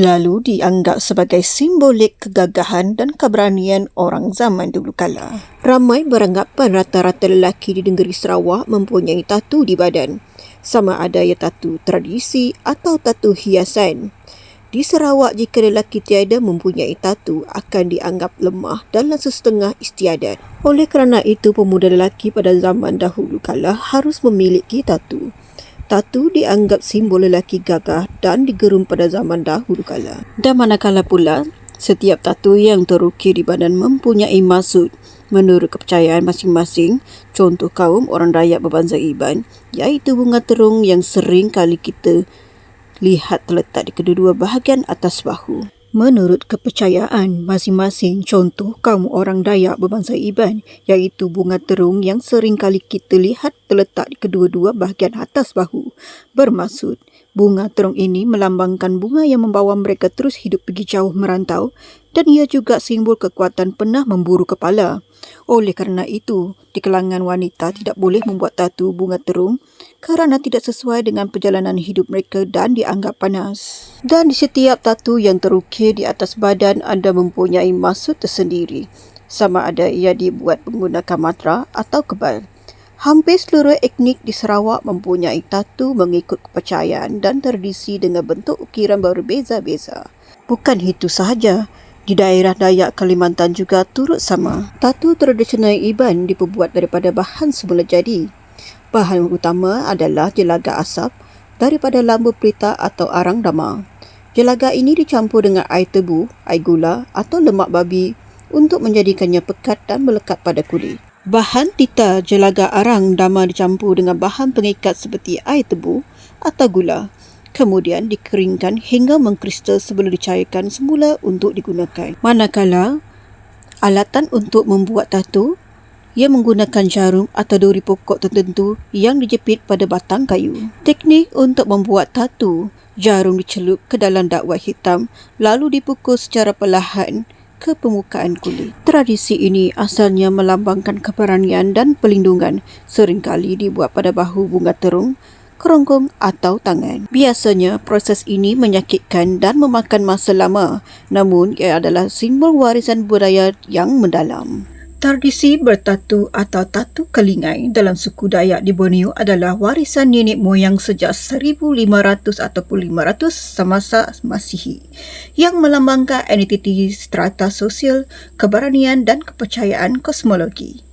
selalu dianggap sebagai simbolik kegagahan dan keberanian orang zaman dulu kala. Ramai beranggapan rata-rata lelaki di negeri Sarawak mempunyai tatu di badan, sama ada ia tatu tradisi atau tatu hiasan. Di Sarawak, jika lelaki tiada mempunyai tatu, akan dianggap lemah dan sesetengah istiadat. Oleh kerana itu, pemuda lelaki pada zaman dahulu kala harus memiliki tatu. Tatu dianggap simbol lelaki gagah dan digerum pada zaman dahulu kala. Dan manakala pula, setiap tatu yang terukir di badan mempunyai maksud menurut kepercayaan masing-masing. Contoh kaum orang Dayak berbangsa Iban, iaitu bunga terung yang sering kali kita lihat terletak di kedua-dua bahagian atas bahu. Menurut kepercayaan masing-masing, contoh kaum orang Dayak berbangsa Iban, iaitu bunga terung yang sering kali kita lihat terletak di kedua-dua bahagian atas bahu, bermaksud bunga terung ini melambangkan bunga yang membawa mereka terus hidup pergi jauh merantau, dan ia juga simbol kekuatan pernah memburu kepala. Oleh kerana itu, di kalangan wanita tidak boleh membuat tatu bunga terung kerana tidak sesuai dengan perjalanan hidup mereka dan dianggap panas. Dan di setiap tatu yang terukir di atas badan anda mempunyai maksud tersendiri, sama ada ia dibuat menggunakan mantra atau kebal. Hampir seluruh etnik di Sarawak mempunyai tatu mengikut kepercayaan dan tradisi dengan bentuk ukiran berbeza-beza. Bukan itu sahaja, di daerah Dayak Kalimantan juga turut sama. Tatu tradisional Iban diperbuat daripada bahan semula jadi. Bahan utama adalah jelaga asap daripada lambu pelita atau arang dama. Jelaga ini dicampur dengan air tebu, air gula atau lemak babi untuk menjadikannya pekat dan melekat pada kulit. Bahan tita jelaga arang dama dicampur dengan bahan pengikat seperti air tebu atau gula. Kemudian dikeringkan hingga mengkristal sebelum dicairkan semula untuk digunakan. Manakala alatan untuk membuat tatu, ia menggunakan jarum atau duri pokok tertentu yang dijepit pada batang kayu. Teknik untuk membuat tatu, jarum dicelup ke dalam dakwah hitam lalu dipukul secara perlahan ke permukaan kulit. Tradisi ini asalnya melambangkan keberanian dan perlindungan, seringkali dibuat pada bahu bunga terung, kerongkong atau tangan. Biasanya proses ini menyakitkan dan memakan masa lama, namun ia adalah simbol warisan budaya yang mendalam. Tradisi bertatu atau tatu kelingai dalam suku Dayak di Borneo adalah warisan nenek moyang sejak 1500 ataupun 500 semasa Masihi yang melambangkan identiti strata sosial, keberanian dan kepercayaan kosmologi.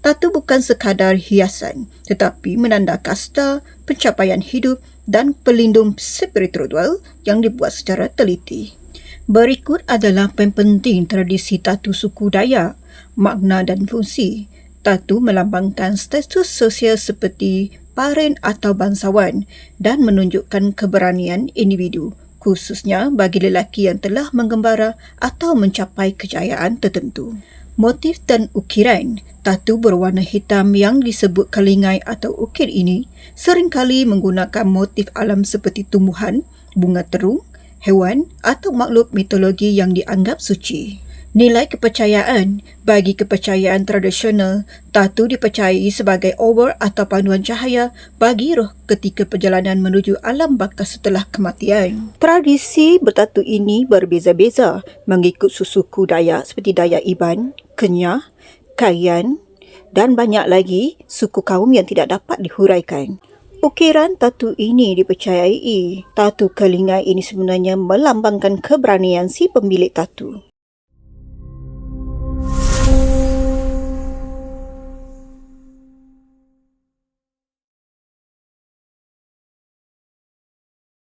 Tatu bukan sekadar hiasan, tetapi menanda kasta, pencapaian hidup dan pelindung spiritual yang dibuat secara teliti. Berikut adalah penting tradisi tatu suku Dayak, makna dan fungsi. Tatu melambangkan status sosial seperti paren atau bangsawan dan menunjukkan keberanian individu, khususnya bagi lelaki yang telah menggembara atau mencapai kejayaan tertentu. Motif dan ukiran. Tatu berwarna hitam yang disebut kelingai atau ukir ini seringkali menggunakan motif alam seperti tumbuhan, bunga terung, hewan atau makhluk mitologi yang dianggap suci. Nilai kepercayaan. Bagi kepercayaan tradisional, tatu dipercayai sebagai obor atau panduan cahaya bagi roh ketika perjalanan menuju alam baka setelah kematian. Tradisi bertatu ini berbeza-beza mengikut suku Dayak seperti Dayak Iban, Kenyah, Kayan dan banyak lagi suku kaum yang tidak dapat dihuraikan. Ukiran tatu ini dipercayai. Tatu kelingai ini sebenarnya melambangkan keberanian si pemilik tatu.